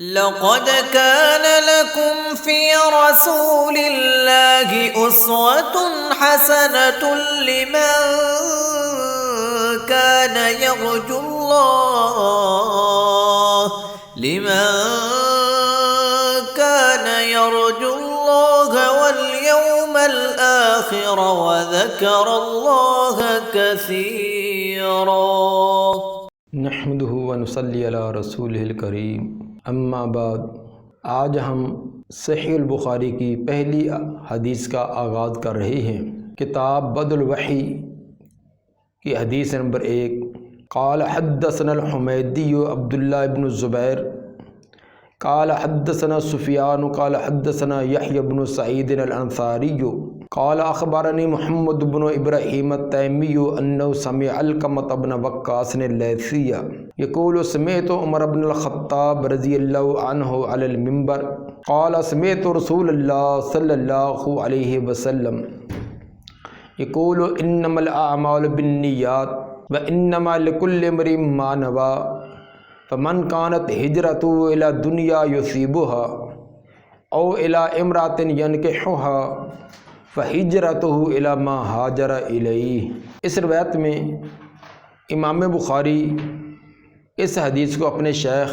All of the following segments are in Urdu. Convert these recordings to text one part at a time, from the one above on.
لقد كان لكم في رسول الله أسوة حسنة كان يرجو الله لمن كان يرجو الله واليوم الآخر وذكر الله كثيرا نحمده ونصلی علی رسولہ الکریم اما بعد، آج ہم صحیح البخاری کی پہلی حدیث کا آغاز کر رہے ہیں۔ کتاب بدء الوحی کی حدیث نمبر 1۔ قال حدثنا الحمیدی عبداللہ بن الزبیر قال حدثنا سفیان قال حدثنا یحیی بن سعید الانصاری قال اخبرنی محمد بن ابراہیم التیمی انه سمع علقمۃ بن وقاص اللیثی یقول سمعت عمر بن الخطاب رضی اللہ عنہ علی المنبر قال سمعت رسول اللہ صلی اللہ علیہ وسلم یقول انما الاعمال بالنیات وانما لکل امرئ ما نوى فمن كانت هجرته الى دنیا یصیبها او الى امرأة ينكحها فہجرته الى ما ہاجر الیہ۔ اس روایت میں امام بخاری اس حدیث کو اپنے شیخ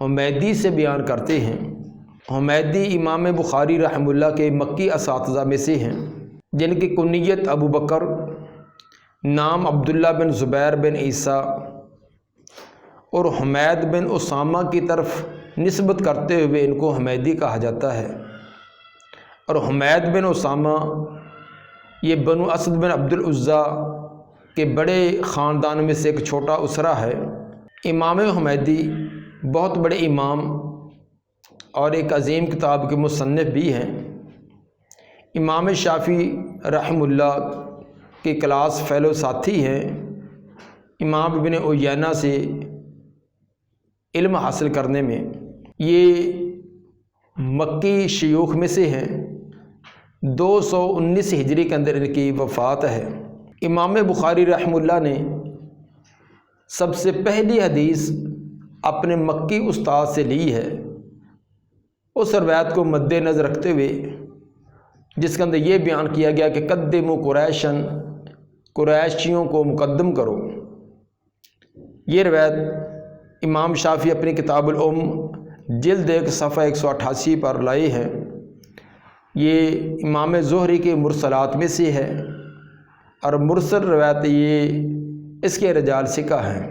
حمیدی سے بیان کرتے ہیں۔ حمیدی امام بخاری رحمہ اللہ کے مکی اساتذہ میں سے ہیں، جن کی کنیت ابو بکر، نام عبداللہ بن زبیر بن عیسیٰ اور حمید بن اسامہ کی طرف نسبت کرتے ہوئے ان کو حمیدی کہا جاتا ہے۔ اور حمید بن اسامہ یہ بنو اسد بن عبد العزیٰ کے بڑے خاندان میں سے ایک چھوٹا اسرہ ہے۔ امام حمیدی بہت بڑے امام اور ایک عظیم کتاب کے مصنف بھی ہیں۔ امام شافعی رحمہ اللہ کے کلاس فیلو ساتھی ہیں۔ امام ابن عیینہ سے علم حاصل کرنے میں یہ مکی شیوخ میں سے ہیں۔ 219 ہجری کے اندر ان کی وفات ہے۔ امام بخاری رحمہ اللہ نے سب سے پہلی حدیث اپنے مکی استاد سے لی ہے، اس روایت کو مد نظر رکھتے ہوئے جس کے اندر یہ بیان کیا گیا کہ قدموا قریشن، قریشیوں کو مقدم کرو۔ یہ روایت امام شافعی اپنی کتاب الام جلد 1 صفحہ 188 پر لائے ہیں۔ یہ امام زہری کے مرسلات میں سے ہے، اور مرسل روایت یہ اس کے رجال ثقہ ہیں۔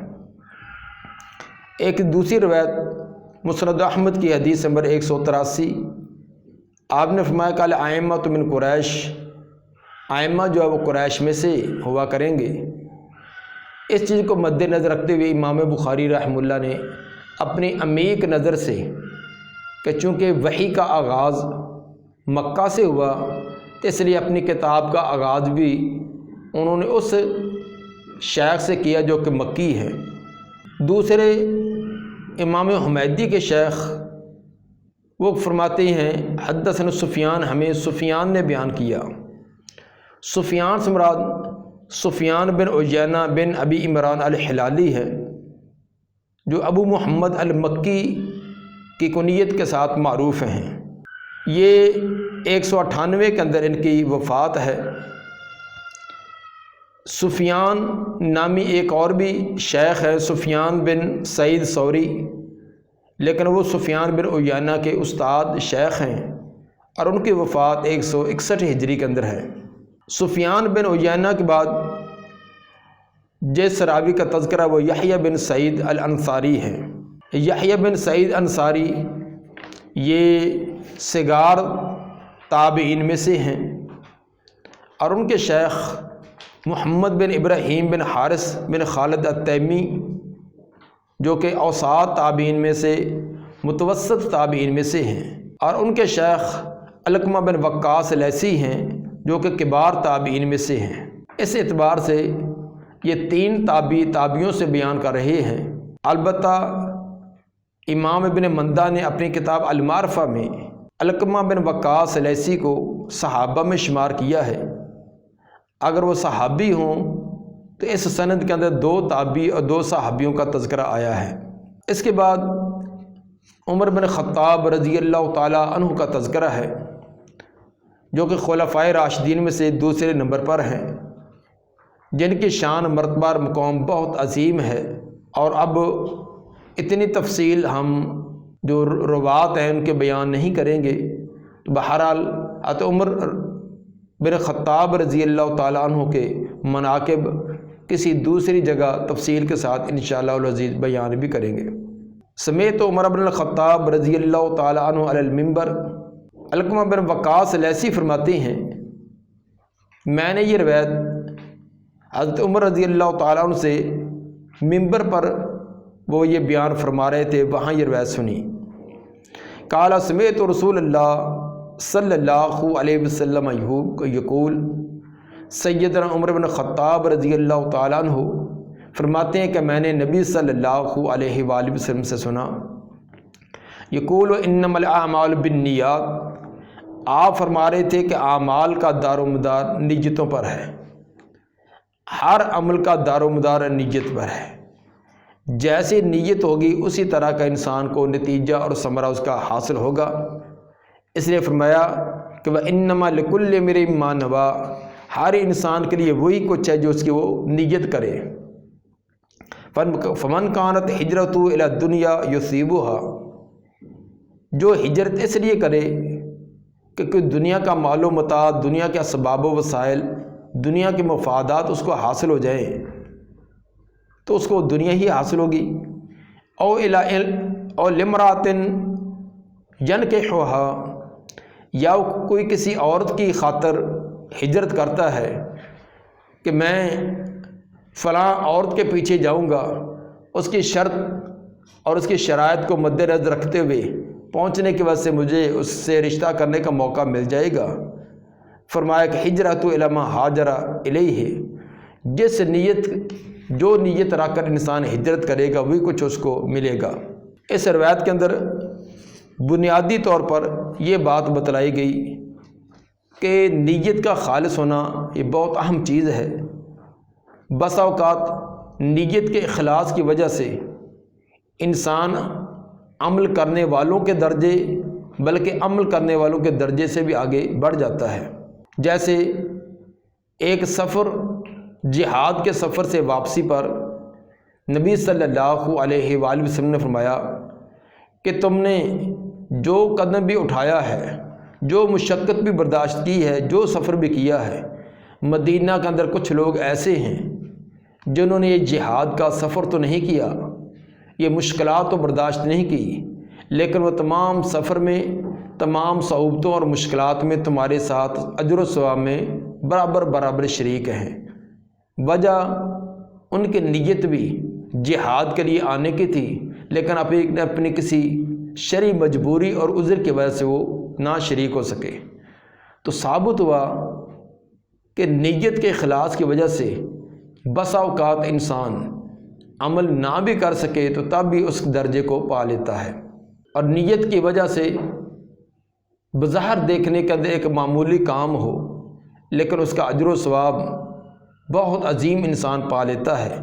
ایک دوسری روایت مسند احمد کی حدیث نمبر 183، آپ نے فرمایا کہ الائمۃ من قریش، ائمہ جو ہے وہ قریش میں سے ہوا کریں گے۔ اس چیز کو مد نظر رکھتے ہوئے امام بخاری رحمہ اللہ نے اپنی عمیق نظر سے کہ چونکہ وحی کا آغاز مکہ سے ہوا، اس لیے اپنی کتاب کا آغاز بھی انہوں نے اس شیخ سے کیا جو کہ مکی ہے۔ دوسرے امام حمیدی کے شیخ وہ فرماتے ہیں حدثنا سفیان، ہمیں سفیان نے بیان کیا۔ سفیان سے مراد سفیان بن عیینہ بن ابی عمران الحلالی ہے، جو ابو محمد المکی کی کنیت کے ساتھ معروف ہیں۔ یہ 198 کے اندر ان کی وفات ہے۔ سفیان نامی ایک اور بھی شیخ ہے، سفیان بن سعید ثوری، لیکن وہ سفیان بن عیینہ کے استاد شیخ ہیں، اور ان کی وفات 161 ہجری کے اندر ہے۔ سفیان بن عیینہ کے بعد جس راوی کا تذکرہ وہ یحییٰ بن سعید الانصاری ہے۔ یحییٰ بن سعید انصاری یہ صغار تابعین میں سے ہیں، اور ان کے شیخ محمد بن ابراہیم بن حارث بن خالد التیمی جو کہ اوساط تابعین میں سے متوسط تابعین میں سے ہیں، اور ان کے شیخ علقمہ بن وقاص لیثی ہیں جو کہ کبار تابعین میں سے ہیں۔ اس اعتبار سے یہ 3 تابعیوں سے بیان کر رہے ہیں۔ البتہ امام ابن مندہ نے اپنی کتاب المعرفہ میں علقمہ بن وقاص لیثی کو صحابہ میں شمار کیا ہے۔ اگر وہ صحابی ہوں تو اس سند کے اندر 2 تابعی اور 2 صحابیوں کا تذکرہ آیا ہے۔ اس کے بعد عمر بن خطاب رضی اللہ تعالیٰ عنہ کا تذکرہ ہے، جو کہ خلفائے راشدین میں سے دوسرے نمبر پر ہیں، جن کی شان مرتبہ اور مقام بہت عظیم ہے۔ اور اب اتنی تفصیل ہم جو روات ہیں ان کے بیان نہیں کریں گے۔ تو بہرحال حضرت عمر بن خطاب رضی اللہ تعالیٰ عنہ کے مناقب کسی دوسری جگہ تفصیل کے ساتھ انشاءاللہ العزیز بیان بھی کریں گے۔ سمیت عمر بن الخطاب رضی اللہ تعالیٰ عنہ علی المنبر، علقمہ بن وقاص لیثی فرماتے ہیں، میں نے یہ روایت حضرت عمر رضی اللہ تعالیٰ عنہ سے منبر پر وہ یہ بیان فرما رہے تھے، وہاں یہ روایت سنی۔ قال سمیت رسول اللہ صلی اللہ علیہ وسلم یقول، سیدنا عمر بن خطاب رضی اللہ تعالیٰ عنہ فرماتے ہیں کہ میں نے نبی صلی اللہ علیہ وآلہ وسلم سے سنا، یقول انما الاعمال بالنیات، آپ فرما رہے تھے کہ اعمال کا دار و مدار نیتوں پر ہے، ہر عمل کا دار و مدار نیت پر ہے، جیسی نیت ہوگی اسی طرح کا انسان کو نتیجہ اور ثمرہ اس کا حاصل ہوگا۔ اس لیے فرمایا کہ وَإِنَّمَا لِكُلِّ امْرِئٍ مَّا نَوَىٰ، ہر انسان کے لیے وہی کچھ ہے جو اس کی وہ نیت کرے۔ فَمَنْ كَانَتْ هِجْرَتُهُ إِلَى الدُّنْيَا يُصِيبُهَا، جو ہجرت اس لیے کرے کہ کوئی دنیا کا مال و متاع، دنیا کے اسباب و وسائل، دنیا کے مفادات اس کو حاصل ہو جائیں تو اس کو دنیا ہی حاصل ہوگی۔ او لِمْرَأَةٍ يَنْكِحُهَا، یا کوئی کسی عورت کی خاطر ہجرت کرتا ہے کہ میں فلاں عورت کے پیچھے جاؤں گا، اس کی شرط اور اس کی شرائط کو مد نظر رکھتے ہوئے پہنچنے کی وجہ سے مجھے اس سے رشتہ کرنے کا موقع مل جائے گا۔ فرمایا کہ ہجرت الی ما ہاجر الیہ، جو نیت رکھ کر انسان ہجرت کرے گا وہی کچھ اس کو ملے گا۔ اس روایت کے اندر بنیادی طور پر یہ بات بتلائی گئی کہ نیت کا خالص ہونا یہ بہت اہم چیز ہے۔ بسا اوقات نیت کے اخلاص کی وجہ سے انسان عمل کرنے والوں کے درجے، بلکہ عمل کرنے والوں کے درجے سے بھی آگے بڑھ جاتا ہے۔ جیسے ایک سفر، جہاد کے سفر سے واپسی پر نبی صلی اللہ علیہ وآلہ وسلم نے فرمایا کہ تم نے جو قدم بھی اٹھایا ہے، جو مشقت بھی برداشت کی ہے، جو سفر بھی کیا ہے، مدینہ کے اندر کچھ لوگ ایسے ہیں جنہوں نے یہ جہاد کا سفر تو نہیں کیا، یہ مشکلات تو برداشت نہیں کی، لیکن وہ تمام سفر میں، تمام صعوبتوں اور مشکلات میں تمہارے ساتھ اجر و ثواب میں برابر شریک ہیں۔ وجہ ان کی نیت بھی جہاد کے لیے آنے کی تھی، لیکن اپنی کسی شرعی مجبوری اور عذر کی وجہ سے وہ نہ شریک ہو سکے۔ تو ثابت ہوا کہ نیت کے اخلاص کی وجہ سے بسا اوقات انسان عمل نہ بھی کر سکے تو تب بھی اس درجے کو پا لیتا ہے۔ اور نیت کی وجہ سے بظاہر دیکھنے کے اندر ایک معمولی کام ہو، لیکن اس کا اجر و ثواب بہت عظیم انسان پا لیتا ہے۔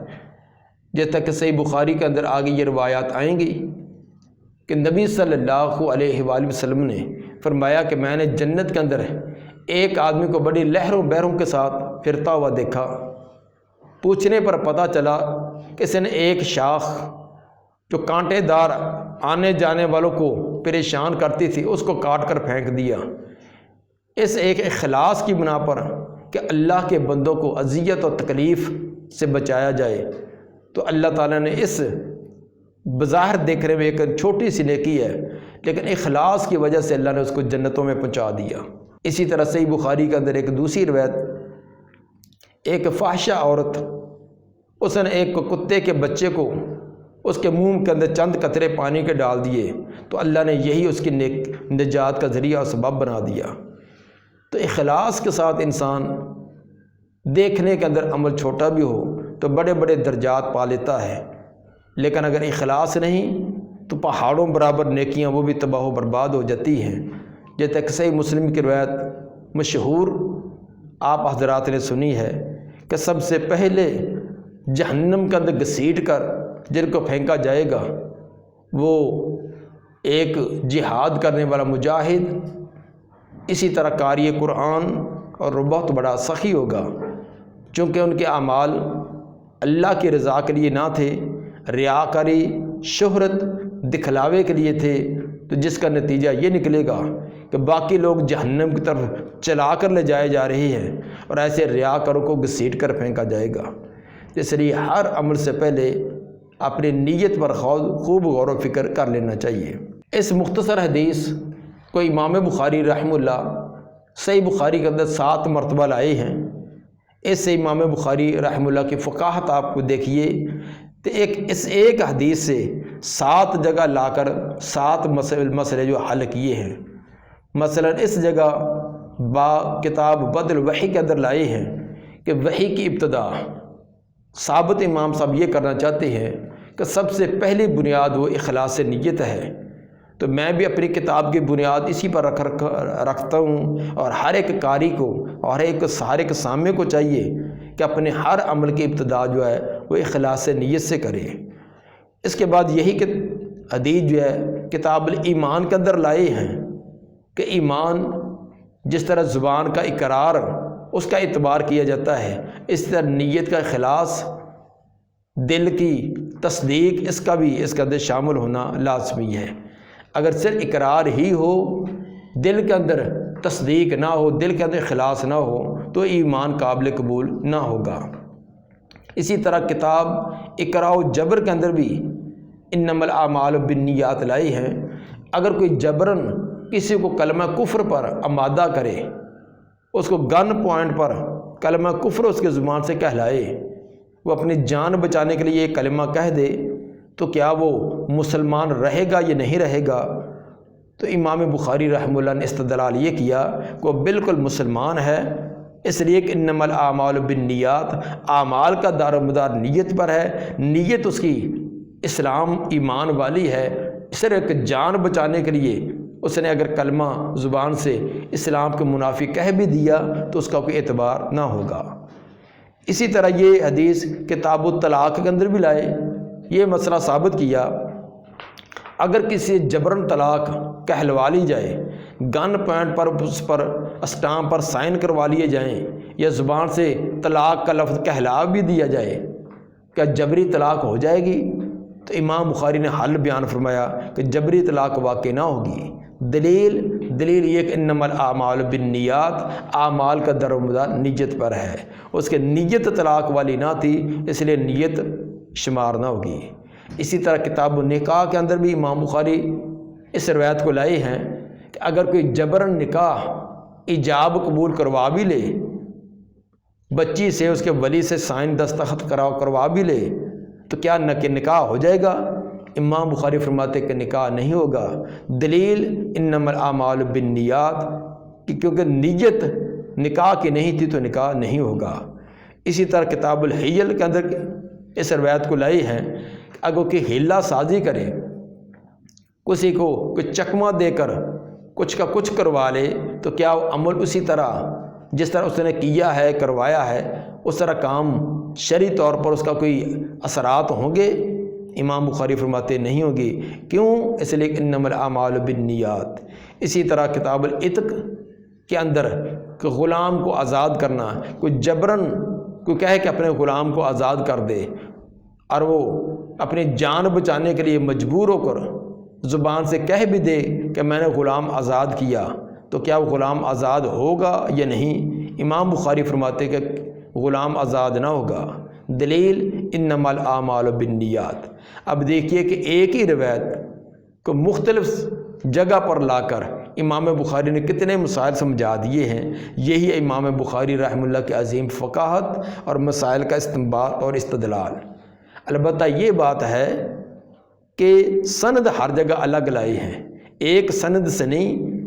جیسا کہ صحیح بخاری کے اندر آگے یہ روایات آئیں گی کہ نبی صلی اللہ علیہ وآلہ وسلم نے فرمایا کہ میں نے جنت کے اندر ایک آدمی کو بڑی لہروں بحروں کے ساتھ پھرتا ہوا دیکھا۔ پوچھنے پر پتہ چلا کہ اس نے ایک شاخ جو کانٹے دار آنے جانے والوں کو پریشان کرتی تھی اس کو کاٹ کر پھینک دیا، اس ایک اخلاص کی بنا پر کہ اللہ کے بندوں کو اذیت اور تکلیف سے بچایا جائے۔ تو اللہ تعالیٰ نے اس بظاہر دیکھنے میں ایک چھوٹی سی نیکی ہے، لیکن اخلاص کی وجہ سے اللہ نے اس کو جنتوں میں پہنچا دیا۔ اسی طرح صحیح بخاری کے اندر ایک دوسری روایت، ایک فاحشہ عورت، اس نے ایک کتے کے بچے کو اس کے منہ کے اندر چند قطرے پانی کے ڈال دیے تو اللہ نے یہی اس کی نجات کا ذریعہ اور سبب بنا دیا۔ تو اخلاص کے ساتھ انسان دیکھنے کے اندر عمل چھوٹا بھی ہو تو بڑے بڑے درجات پا لیتا ہے، لیکن اگر اخلاص نہیں تو پہاڑوں برابر نیکیاں وہ بھی تباہ و برباد ہو جاتی ہیں۔ جیسے کہ صحیح مسلم کی روایت مشہور آپ حضرات نے سنی ہے کہ سب سے پہلے جہنم کے اندر گھسیٹ کر جن کو پھینکا جائے گا وہ ایک جہاد کرنے والا مجاہد، اسی طرح قاری قرآن اور بہت بڑا سخی ہوگا، چونکہ ان کے اعمال اللہ کی رضا کے لیے نہ تھے، ریاکاری، شہرت، دکھلاوے کے لیے تھے، تو جس کا نتیجہ یہ نکلے گا کہ باقی لوگ جہنم کی طرف چلا کر لے جائے جا رہے ہیں اور ایسے ریاکاروں کو گھسیٹ کر پھینکا جائے گا۔ اس لیے ہر عمل سے پہلے اپنی نیت پر خوب غور و فکر کر لینا چاہیے۔ اس مختصر حدیث کو امام بخاری رحمہ اللہ صحیح بخاری کے اندر 7 مرتبہ لائے ہیں۔ اس سے امام بخاری رحمہ اللہ کی فقاہت آپ کو دیکھیے، تو اس ایک حدیث سے 7 جگہ لا کر 7 مسئلے جو حل کیے ہیں۔ مثلا اس جگہ کتاب بدل وحی کے اندر لائے ہیں کہ وحی کی ابتدا ثابت امام صاحب یہ کرنا چاہتے ہیں کہ سب سے پہلی بنیاد وہ اخلاص نیت ہے، تو میں بھی اپنی کتاب کی بنیاد اسی پر رکھتا ہوں، اور ہر ایک قاری کو اور ہر ایک سامع کو چاہیے کہ اپنے ہر عمل کی ابتدا جو ہے وہ اخلاص نیت سے کرے۔ اس کے بعد یہی کہ حدیث جو ہے کتاب الایمان کے اندر لائے ہیں کہ ایمان جس طرح زبان کا اقرار اس کا اعتبار کیا جاتا ہے، اس طرح نیت کا اخلاص، دل کی تصدیق، اس کا بھی اس کے اندر شامل ہونا لازمی ہے۔ اگر صرف اقرار ہی ہو، دل کے اندر تصدیق نہ ہو، دل کے اندر اخلاص نہ ہو، تو ایمان قابل قبول نہ ہوگا۔ اسی طرح کتاب اقراء و جبر کے اندر بھی انما الاعمال بالنیات لائی ہیں۔ اگر کوئی جبراً کسی کو کلمہ کفر پر آمادہ کرے، اس کو گن پوائنٹ پر کلمہ کفر اس کے زبان سے کہلائے، وہ اپنی جان بچانے کے لیے یہ کلمہ کہہ دے، تو کیا وہ مسلمان رہے گا یا نہیں رہے گا؟ تو امام بخاری رحمہ اللہ نے استدلال یہ کیا کہ وہ بالکل مسلمان ہے، اس لیے کہ انما الاعمال بالنیات، اعمال کا دار و مدار نیت پر ہے، نیت اس کی اسلام ایمان والی ہے، صرف ایک جان بچانے کے لیے اس نے اگر کلمہ زبان سے اسلام کے منافی کہہ بھی دیا تو اس کا کوئی اعتبار نہ ہوگا۔ اسی طرح یہ حدیث کتاب الطلاق کے اندر بھی لائے، یہ مسئلہ ثابت کیا اگر کسی جبراً طلاق کہلوا لی جائے، گن پوائنٹ پر اس پر اسٹامپ پر سائن کروا لیے جائیں، یا زبان سے طلاق کا لفظ کہلا بھی دیا جائے، کیا جبری طلاق ہو جائے گی؟ تو امام بخاری نے حل بیان فرمایا کہ جبری طلاق واقع نہ ہوگی۔ دلیل یہ کہ انما الاعمال بالنیات، اعمال کا در و مدار نیت پر ہے، اس کے نیت طلاق والی نہ تھی، اس لیے نیت شمار نہ ہوگی۔ اسی طرح کتاب النکاح کے اندر بھی امام بخاری اس روایت کو لائے ہیں کہ اگر کوئی جبراً نکاح ایجاب قبول کروا بھی لے، بچی سے اس کے ولی سے سائن دستخط کروا بھی لے، تو کیا نکاح ہو جائے گا؟ امام بخاری فرماتے کہ نکاح نہیں ہوگا۔ دلیل انما الاعمال بالنیات، کیونکہ نیت نکاح کی نہیں تھی تو نکاح نہیں ہوگا۔ اسی طرح کتاب الحیل کے اندر اس روایت کو لائے ہیں کہ اگر کوئی حیلہ سازی کرے، کسی کو کوئی چکمہ دے کر کچھ کا کچھ کروا لے، تو کیا وہ عمل اسی طرح جس طرح اس نے کیا ہے، کروایا ہے، اس طرح کام شرعی طور پر اس کا کوئی اثرات ہوں گے؟ امام بخاری فرماتے نہیں ہوگی۔ کیوں؟ اس لیے کہ انما الاعمال بالنیات۔ اسی طرح کتاب العتق کے اندر کہ غلام کو آزاد کرنا، کوئی جبراً کوئی کہے کہ اپنے غلام کو آزاد کر دے، اور وہ اپنی جان بچانے کے لیے مجبور ہو کر زبان سے کہہ بھی دے کہ میں نے غلام آزاد کیا، تو کیا وہ غلام آزاد ہوگا یا نہیں؟ امام بخاری فرماتے کہ غلام آزاد نہ ہوگا۔ دلیل انما الاعمال بالنیات۔ اب دیکھیے کہ ایک ہی روایت کو مختلف جگہ پر لا کر امام بخاری نے کتنے مسائل سمجھا دیے ہیں۔ یہی امام بخاری رحمہ اللہ کی عظیم فقاہت اور مسائل کا استنباط اور استدلال۔ البتہ یہ بات ہے کہ سند ہر جگہ الگ لائی ہیں، ایک سند سے نہیں،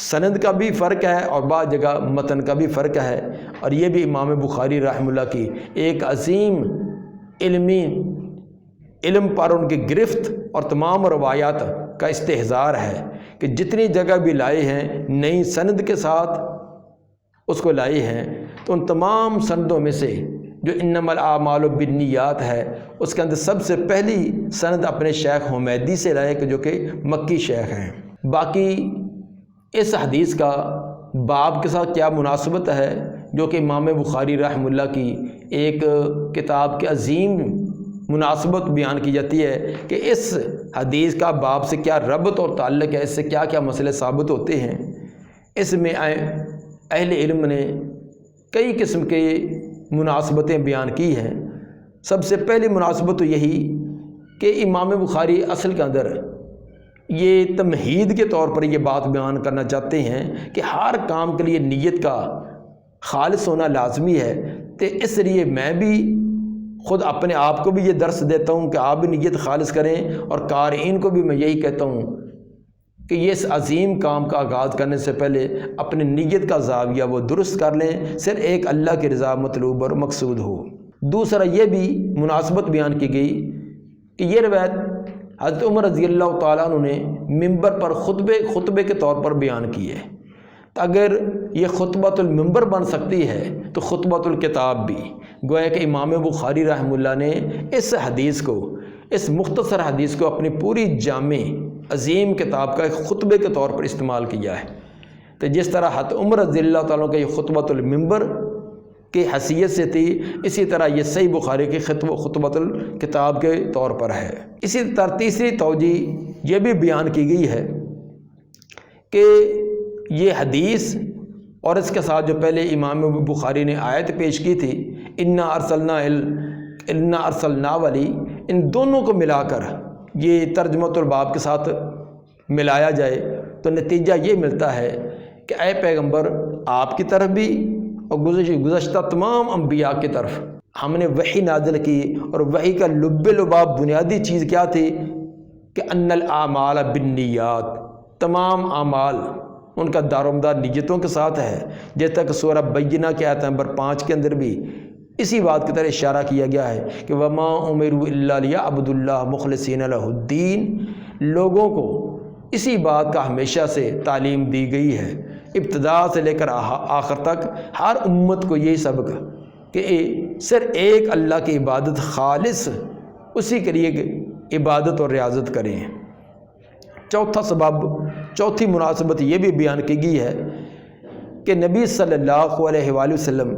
سند کا بھی فرق ہے اور بعض جگہ متن کا بھی فرق ہے، اور یہ بھی امام بخاری رحمہ اللہ کی ایک عظیم علم پر ان کی گرفت اور تمام روایات کا استحضار ہے کہ جتنی جگہ بھی لائے ہیں نئی سند کے ساتھ اس کو لائے ہیں، تو ان تمام سندوں میں سے جو انما الاعمال بالنیات ہے، اس کے اندر سب سے پہلی سند اپنے شیخ حمیدی سے لائے کہ جو کہ مکی شیخ ہیں۔ باقی اس حدیث کا باب کے ساتھ کیا مناسبت ہے، جو کہ امام بخاری رحمہ اللہ کی ایک کتاب کے عظیم مناسبت بیان کی جاتی ہے کہ اس حدیث کا باب سے کیا ربط اور تعلق ہے، اس سے کیا کیا مسئلے ثابت ہوتے ہیں۔ اس میں اہل علم نے کئی قسم کے مناسبتیں بیان کی ہیں۔ سب سے پہلی مناسبت تو یہی کہ امام بخاری اصل کے اندر یہ تمہید کے طور پر یہ بات بیان کرنا چاہتے ہیں کہ ہر کام کے لیے نیت کا خالص ہونا لازمی ہے۔ تو اس لیے میں بھی خود اپنے آپ کو بھی یہ درس دیتا ہوں کہ آپ بھی نیت خالص کریں، اور قارئین کو بھی میں یہی کہتا ہوں کہ یہ اس عظیم کام کا آغاز کرنے سے پہلے اپنی نیت کا زاویہ وہ درست کر لیں، صرف ایک اللہ کی رضا مطلوب اور مقصود ہو۔ دوسرا یہ بھی مناسبت بیان کی گئی کہ یہ روایت حضرت عمر رضی اللہ تعالیٰ عنہ نے ممبر پر خطبے کے طور پر بیان کی ہے۔ تو اگر یہ خطبۃ المنبر بن سکتی ہے تو خطبۃ الکتاب بھی، گویا کہ امام بخاری رحمہ اللہ نے اس حدیث کو، اس مختصر حدیث کو اپنی پوری جامع عظیم کتاب کا ایک خطبے کے طور پر استعمال کیا ہے۔ تو جس طرح حضرت عمر رضی اللہ تعالیٰ کا یہ خطبۃ المنبر کی حیثیت سے تھی، اسی طرح یہ صحیح بخاری کی خطبۃ الکتاب کے طور پر ہے۔ اسی طرح تیسری توجہ یہ بھی بیان کی گئی ہے کہ یہ حدیث اور اس کے ساتھ جو پہلے امام بخاری نے آیت پیش کی تھی انا ارسلنا والی، ان دونوں کو ملا کر یہ ترجمۃ الباب کے ساتھ ملایا جائے تو نتیجہ یہ ملتا ہے کہ اے پیغمبر آپ کی طرف بھی اور گزشتہ تمام انبیاء کی طرف ہم نے وحی نازل کی، اور وحی کا لب لباب بنیادی چیز کیا تھی کہ ان الاعمال بالنیات، تمام اعمال ان کا دار و مدار نیتوں کے ساتھ ہے۔ جیسے تک سورہ بینہ کی آیت نمبر 5 کے اندر بھی اسی بات کی طرح اشارہ کیا گیا ہے کہ وما امروا الا لیعبدوا اللہ مخلصین لہ الدین، لوگوں کو اسی بات کا ہمیشہ سے تعلیم دی گئی ہے، ابتدا سے لے کر آخر تک ہر امت کو یہی سبق کہ صرف ایک اللہ کی عبادت خالص، اسی کے لیے عبادت اور ریاضت کریں۔ چوتھا سبب، چوتھی مناسبت یہ بھی بیان کی گئی ہے کہ نبی صلی اللہ علیہ وآلہ وسلم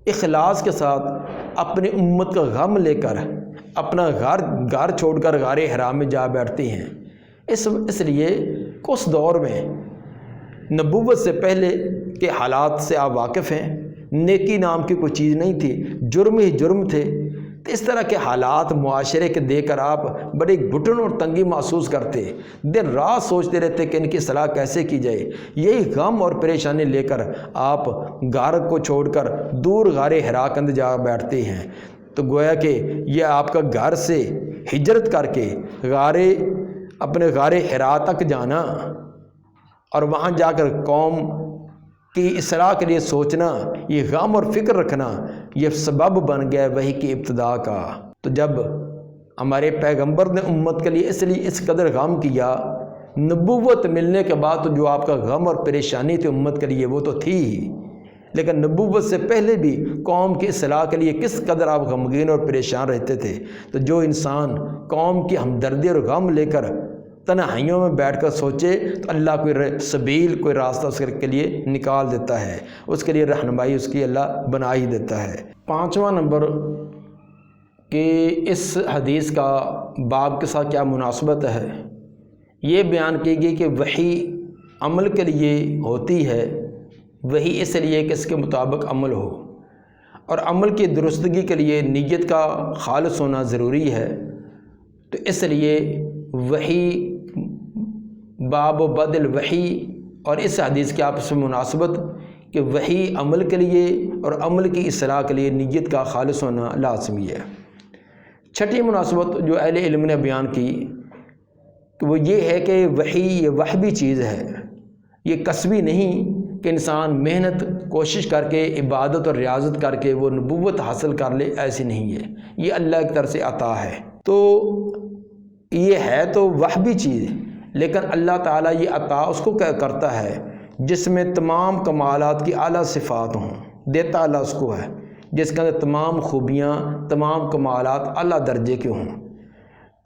اخلاص کے ساتھ اپنی امت کا غم لے کر اپنا گھر چھوڑ کر غار حرا میں جا بیٹھتے ہیں۔ اس لیے اس دور میں نبوت سے پہلے کے حالات سے آپ واقف ہیں، نیکی نام کی کوئی چیز نہیں تھی، جرم ہی جرم تھے۔ تو اس طرح کے حالات معاشرے کے دیکھ کر آپ بڑی گھٹن اور تنگی محسوس کرتے، دن رات سوچتے رہتے کہ ان کی اصلاح کیسے کی جائے۔ یہی غم اور پریشانی لے کر آپ گھر کو چھوڑ کر دور غار حرا کے اندر جا بیٹھتے ہیں۔ تو گویا کہ یہ آپ کا گھر سے ہجرت کر کے اپنے غار حرا تک جانا اور وہاں جا کر قوم کی اصلاح کے لیے سوچنا، یہ غم اور فکر رکھنا، یہ سبب بن گیا وحی کی ابتدا کا۔ تو جب ہمارے پیغمبر نے امت کے لیے اس قدر غم کیا، نبوت ملنے کے بعد تو جو آپ کا غم اور پریشانی تھی امت کے لیے وہ تو تھی ہی، لیکن نبوت سے پہلے بھی قوم کی اصلاح کے لیے کس قدر آپ غمگین اور پریشان رہتے تھے۔ تو جو انسان قوم کی ہمدردی اور غم لے کر تنہائیوں میں بیٹھ کر سوچے تو اللہ کوئی سبیل، کوئی راستہ اس کے لیے نکال دیتا ہے، اس کے لیے رہنمائی اس کی اللہ بنا ہی دیتا ہے۔ پانچواں نمبر کہ اس حدیث کا باب کے ساتھ کیا مناسبت ہے، یہ بیان کی گئی کہ وحی عمل کے لیے ہوتی ہے، وحی اس لیے کہ اس کے مطابق عمل ہو، اور عمل کی درستگی کے لیے نیت کا خالص ہونا ضروری ہے۔ تو اس لیے وحی، باب و بدل وحی اور اس حدیث کی آپس میں مناسبت کہ وحی عمل کے لیے اور عمل کی اصلاح کے لیے نیت کا خالص ہونا لازمی ہے۔ چھٹی مناسبت جو اہل علم نے بیان کی کہ وہ یہ ہے کہ وحی یہ وحبی چیز ہے، یہ کسبی نہیں کہ انسان محنت کوشش کر کے عبادت اور ریاضت کر کے وہ نبوت حاصل کر لے، ایسی نہیں ہے، یہ اللہ کی طرف سے عطا ہے۔ تو یہ ہے تو وحبی چیز، لیکن اللہ تعالیٰ یہ عطا اس کو کرتا ہے جس میں تمام کمالات کی اعلیٰ صفات ہوں، دیتا اللہ اس کو ہے، جس کے اندر تمام خوبیاں، تمام کمالات اعلیٰ درجے کے ہوں۔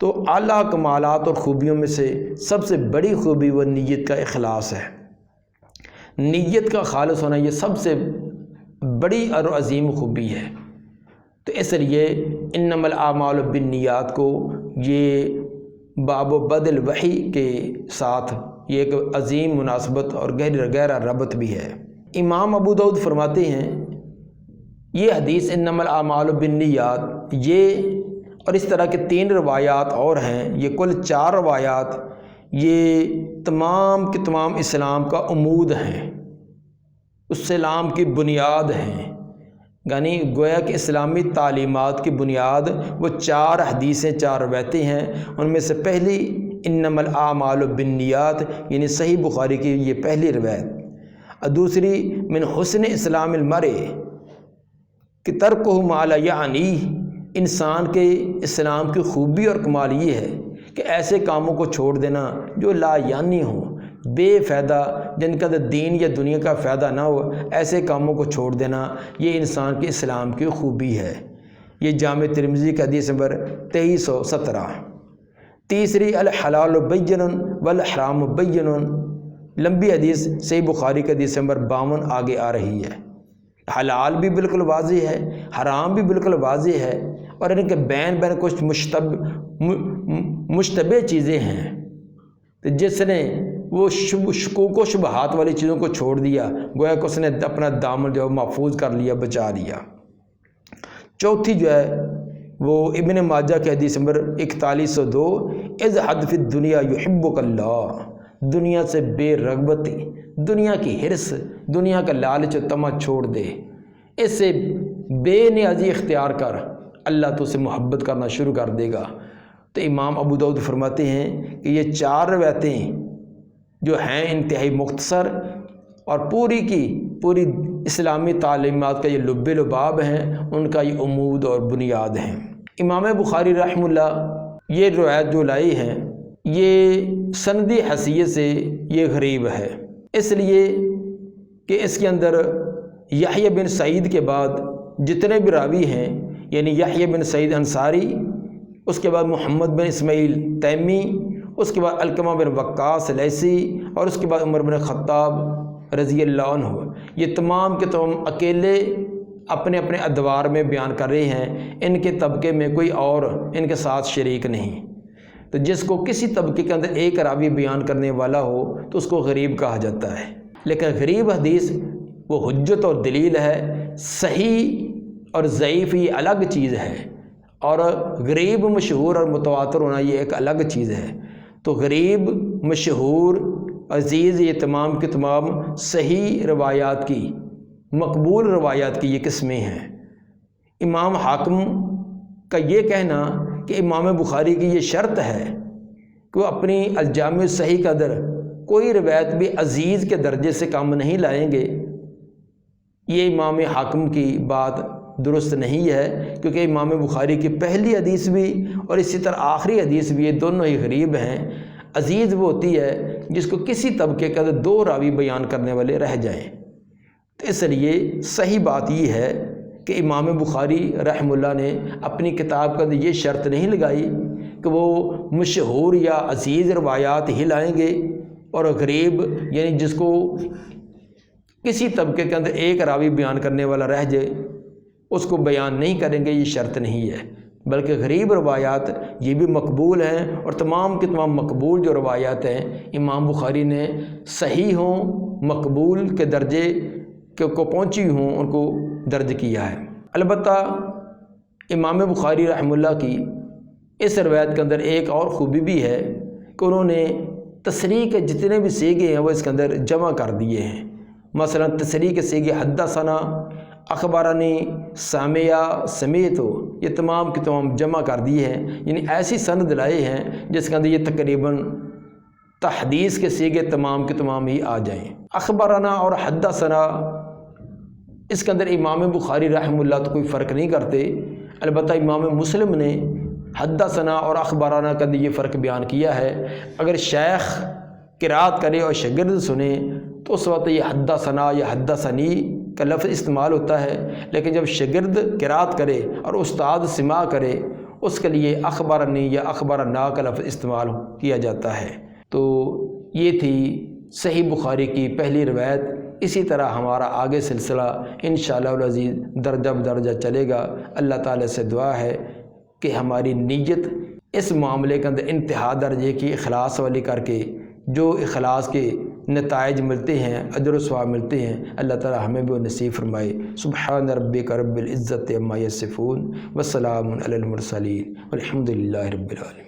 تو اعلیٰ کمالات اور خوبیوں میں سے سب سے بڑی خوبی وہ نیت کا اخلاص ہے۔ نیت کا خالص ہونا یہ سب سے بڑی اور عظیم خوبی ہے۔ تو اس لیے انما الاعمال بالنیات کو یہ باب و بدل وحی کے ساتھ یہ ایک عظیم مناسبت اور گہرا ربط بھی ہے۔ امام ابو داؤد فرماتے ہیں یہ حدیث انما الاعمال بالنیات، یہ اور اس طرح کے 3 روایات اور ہیں، یہ کل 4 روایات یہ تمام کے تمام اسلام کا عمود ہیں، اسلام کی بنیاد ہیں، یعنی گویا کہ اسلامی تعلیمات کی بنیاد وہ 4 حدیثیں، 4 روایتیں ہیں۔ ان میں سے پہلی انما الاعمال بالنیات یعنی صحیح بخاری کی یہ پہلی روایت، اور دوسری من حسن اسلام المرء کہ ترکہ ما لا یعنی، انسان کے اسلام کی خوبی اور کمال یہ ہے کہ ایسے کاموں کو چھوڑ دینا جو لا یعنی ہوں، بے فائدہ، جن کا دین یا دنیا کا فائدہ نہ ہو، ایسے کاموں کو چھوڑ دینا یہ انسان کے اسلام کی خوبی ہے۔ یہ جامع ترمذی کا حدیث نمبر 2317۔ تیسری الحلال بین والحرام بین، لمبی حدیث صحیح بخاری کا حدیث نمبر 52 آگے آ رہی ہے۔ حلال بھی بالکل واضح ہے، حرام بھی بالکل واضح ہے، اور ان کے بین کچھ مشتبہ چیزیں ہیں۔ تو جس نے وہ شکوک و شبہات والی چیزوں کو چھوڑ دیا، گویا کہ اس نے اپنا دامن جو محفوظ کر لیا، بچا لیا۔ چوتھی جو ہے وہ ابن ماجہ کے حدیث نمبر 4102، اذہد فی الدنیا یحبک اللہ، دنیا سے بے رغبتی، دنیا کی حرص، دنیا کا لالچ و طمع چھوڑ دے، اس سے بے نیازی اختیار کر، اللہ تو اسے محبت کرنا شروع کر دے گا۔ تو امام ابو داؤد فرماتے ہیں کہ یہ 4 روایتیں جو ہیں انتہائی مختصر اور پوری کی پوری اسلامی تعلیمات کا یہ لب لباب ہیں، ان کا یہ عمود اور بنیاد ہیں۔ امام بخاری رحمہ اللہ یہ روایت جو لائی ہیں یہ سندی حیثیت سے یہ غریب ہے، اس لیے کہ اس کے اندر یحییٰ بن سعید کے بعد جتنے بھی راوی ہیں، یعنی یحییٰ بن سعید انصاری، اس کے بعد محمد بن اسماعیل تیمی، اس کے بعد علقمہ بن وقاص لیثی، اور اس کے بعد عمر بن خطاب رضی اللہ عنہ، یہ تمام کے تمام اکیلے اپنے اپنے ادوار میں بیان کر رہے ہیں، ان کے طبقے میں کوئی اور ان کے ساتھ شریک نہیں۔ تو جس کو کسی طبقے کے اندر ایک راوی بیان کرنے والا ہو تو اس کو غریب کہا جاتا ہے، لیکن غریب حدیث وہ حجت اور دلیل ہے، صحیح اور ضعیف یہ الگ چیز ہے، اور غریب مشہور اور متواتر ہونا یہ ایک الگ چیز ہے۔ تو غریب، مشہور، عزیز، یہ تمام کے تمام صحیح روایات کی، مقبول روایات کی یہ قسمیں ہیں۔ امام حاکم کا یہ کہنا کہ امام بخاری کی یہ شرط ہے کہ وہ اپنی الجامع الصحیح کے اندر کوئی روایت بھی عزیز کے درجے سے کم نہیں لائیں گے، یہ امام حاکم کی بات درست نہیں ہے، کیونکہ امام بخاری کی پہلی حدیث بھی اور اسی طرح آخری حدیث بھی یہ دونوں ہی غریب ہیں۔ عزیز وہ ہوتی ہے جس کو کسی طبقے کے اندر 2 راوی بیان کرنے والے رہ جائیں۔ تو اس لیے صحیح بات یہ ہے کہ امام بخاری رحمہ اللہ نے اپنی کتاب کے اندر یہ شرط نہیں لگائی کہ وہ مشہور یا عزیز روایات ہی لائیں گے، اور غریب یعنی جس کو کسی طبقے کے اندر ایک راوی بیان کرنے والا رہ جائے اس کو بیان نہیں کریں گے، یہ شرط نہیں ہے، بلکہ غریب روایات یہ بھی مقبول ہیں، اور تمام کے تمام مقبول جو روایات ہیں امام بخاری نے صحیح ہوں، مقبول کے درجے کو پہنچی ہوں، ان کو درج کیا ہے۔ البتہ امام بخاری رحمہ اللہ کی اس روایت کے اندر ایک اور خوبی بھی ہے کہ انہوں نے تصریح کے جتنے بھی سیغے ہیں وہ اس کے اندر جمع کر دیے ہیں۔ مثلا تصریح کے سیغے حدثنا، اخبرنی، سامعہ، سمیعت، یہ تمام کے تمام جمع کر دیے ہیں، یعنی ایسی سند لائے ہیں جس کے اندر یہ تقریباً تحدیث کے سیغے تمام کے تمام ہی آ جائیں۔ اخبرنا اور حدثنا اس کے اندر امام بخاری رحمہ اللہ تو کوئی فرق نہیں کرتے، البتہ امام مسلم نے حدثنا اور اخبرنا کا یہ فرق بیان کیا ہے۔ اگر شیخ قرات کرے اور شاگرد سنے تو اس وقت یہ حدثنا یا حدثنی کا لفظ استعمال ہوتا ہے، لیکن جب شاگرد قرات کرے اور استاد سماع کرے اس کے لیے اخبرنی یا اخبرنا کا لفظ استعمال کیا جاتا ہے۔ تو یہ تھی صحیح بخاری کی پہلی روایت۔ اسی طرح ہمارا آگے سلسلہ انشاءاللہ العزیز درجہ بدرجہ چلے گا۔ اللہ تعالیٰ سے دعا ہے کہ ہماری نیت اس معاملے کے اندر انتہا درجے کی اخلاص والی کر کے جو اخلاص کے نتائج ملتے ہیں، اجر و ثواب ملتے ہیں، اللہ تعالیٰ ہمیں بھی وہ نصیب فرمائے۔ سبحان ربک رب العزت عما یصفون وسلام علی المرسلین والحمد للہ رب العالمین۔